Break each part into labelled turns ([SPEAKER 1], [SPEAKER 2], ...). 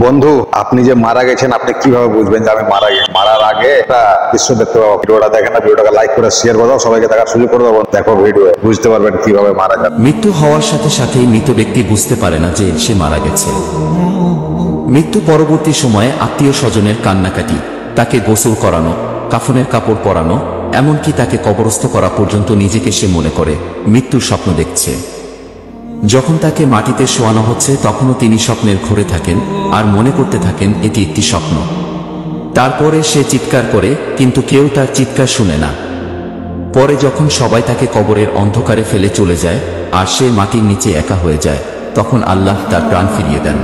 [SPEAKER 1] বন্ধু, আপনি যে মারা গেছেন আপনি কিভাবে বুঝবেন যে আমি মারা গেছি? মারার আগে একটা দৃশ্য দেখতে পাবো। ভিডিওটা দেখেন না, ভিডিওটাকে লাইক করে শেয়ার করে দাও, সবাইকে দেখার সুযোগ করে দেবো। দেখো ভিডিও, বুঝতে পারবেন কিভাবে মারা যাবে।
[SPEAKER 2] মৃত্যু হওয়ার সাথে সাথেই মৃত ব্যক্তি বুঝতে পারে না যে সে মারা গেছে। মৃত্যু পরবর্তী সময়ে আত্মীয় স্বজনের কান্নাকাটি, তাকে গোসল করানো, কাফনের কাপড় পরানো, এমনকি তাকে কবরস্থ করা পর্যন্ত নিজেকে সে মনে করে মৃত্যুর স্বপ্ন দেখছে। যখন তাকে মাটিতে শোয়ানো হচ্ছে তখনও তিনি স্বপ্নের ঘোরে থাকেন আর মনে করতে থাকেন এটি একটি স্বপ্ন। তারপরে সে চিৎকার করে, কিন্তু কেউ তার চিৎকার শুনে না। পরে যখন সবাই তাকে কবরের অন্ধকারে ফেলে চলে যায় আর সে মাটির নিচে একা হয়ে যায়, তখন আল্লাহ তার প্রাণ ফিরিয়ে দেন।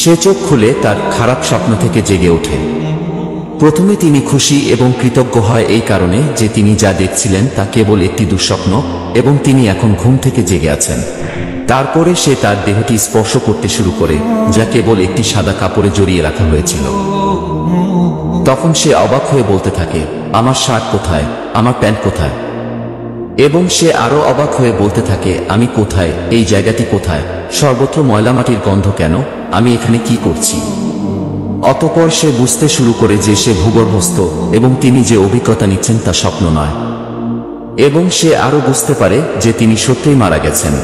[SPEAKER 2] সে চোখ খুলে তার খারাপ স্বপ্ন থেকে জেগে ওঠে। প্রথমে তিনি খুশি এবং কৃতজ্ঞ হয় এই কারণে যে তিনি যা দেখছিলেন তা কেবল একটি দুঃস্বপ্ন এবং তিনি এখন ঘুম থেকে জেগে আছেন। তারপরে সে তার দেহটি স্পর্শ করতে শুরু করে, যা কেবল একটি সাদা কাপড়ে জড়িয়ে রাখা হয়েছিল। তখন সে অবাক হয়ে বলতে থাকে, আমার শার্ট কোথায়, আমার প্যান্ট কোথায়? এবং সে আরো অবাক হয়ে বলতে থাকে, আমি কোথায়, এই জায়গাটি কোথায়, সর্বত্র ময়লা মাটির গন্ধ কেন, আমি এখানে কি করছি? অতঃপর সে বুঝতে শুরু করে যে সে ভূগর্ভস্থ এবং তিনি যে অভিজ্ঞতা নিচ্ছেন তা স্বপ্ন নয়। এবং সে আরো বুঝতে পারে যে তিনি সত্যিই মারা গেছেন।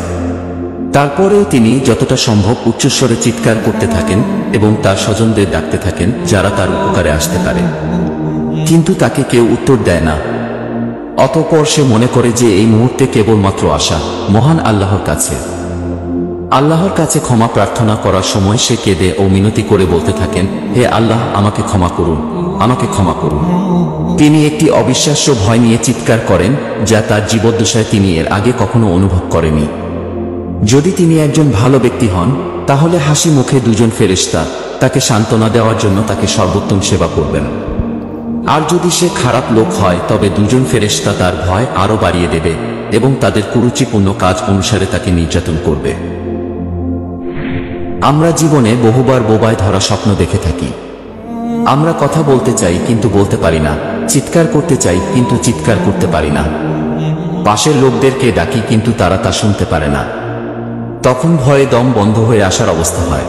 [SPEAKER 2] তারপরেও তিনি যতটা সম্ভব উচ্চস্বরে চিৎকার করতে থাকেন এবং তার স্বজনদের ডাকতে থাকেন যারা তার উপকারে আসতে পারে, কিন্তু তাকে কেউ উত্তর দেয় না। অতঃপর সে মনে করে যে এই মুহূর্তে কেবলমাত্র আশা মহান আল্লাহর কাছে। আল্লাহর কাছে ক্ষমা প্রার্থনা করার সময় সে কেঁদে ও মিনতি করে বলতে থাকেন, হে আল্লাহ, আমাকে ক্ষমা করুন, আমাকে ক্ষমা করুন। তিনি একটি অবিশ্বাস্য ভয় নিয়ে চিৎকার করেন যা তার জীবদ্দশায় তিনি এর আগে কখনো অনুভব করেনি। যদি তিনি একজন ভালো ব্যক্তি হন তাহলে হাসি মুখে দুজন ফেরেশতা তাকে সান্ত্বনা দেওয়ার জন্য তাকে সর্বোত্তম সেবা করবেন। আর যদি সে খারাপ লোক হয় তবে দুজন ফেরেশতা তার ভয় আরো বাড়িয়ে দেবে এবং তাদের কুরুচিপূর্ণ কাজ অনুসারে তাকে নির্যাতন করবে। আমরা জীবনে বহুবার বোবায় ধরা স্বপ্ন দেখে থাকি। আমরা কথা বলতে চাই কিন্তু বলতে পারি না, চিৎকার করতে চাই কিন্তু চিৎকার করতে পারি না, পাশের লোকদেরকে ডাকি কিন্তু তারা তা শুনতে পারে না। তখন ভয়ে দম বন্ধ হয়ে আসার অবস্থা হয়।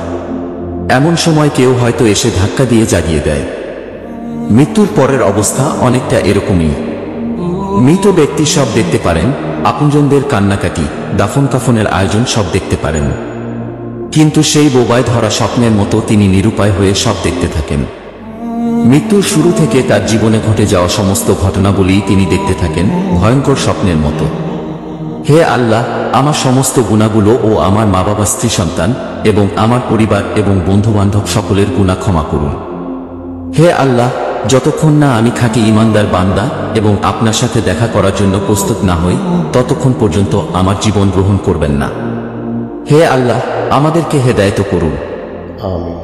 [SPEAKER 2] এমন সময় কেউ হয়তো এসে ধাক্কা দিয়ে জাগিয়ে দেয়। মৃত্যুর পরের অবস্থা অনেকটা এরকমই। মৃত ব্যক্তি সব দেখতে পারেন, আপনজনদের কান্নাকাটি, দাফন কাফনের আয়োজন সব দেখতে পারেন, কিন্তু সেই বোবায় ধরা স্বপ্নের মতো তিনি নিরুপায় হয়ে সব দেখতে থাকেন। মৃত্যুর শুরু থেকে তার জীবনে ঘটে যাওয়া সমস্ত ঘটনাবলী তিনি দেখতে থাকেন ভয়ঙ্কর স্বপ্নের মতো। হে আল্লাহ, আমার সমস্ত গুনাহগুলো ও আমার মা বাবা, স্ত্রী, সন্তান এবং আমার পরিবার এবং বন্ধুবান্ধব সকলের গুনাহ ক্ষমা করুন। হে আল্লাহ, যতক্ষণ না আমি খাঁটি ঈমানদার বান্দা এবং আপনার সাথে দেখা করার জন্য প্রস্তুত না হই ততক্ষণ পর্যন্ত আমার জীবন গ্রহণ করবেন না। হে আল্লাহ, আমাদেরকে হেদায়েত করুন।
[SPEAKER 1] আমিন।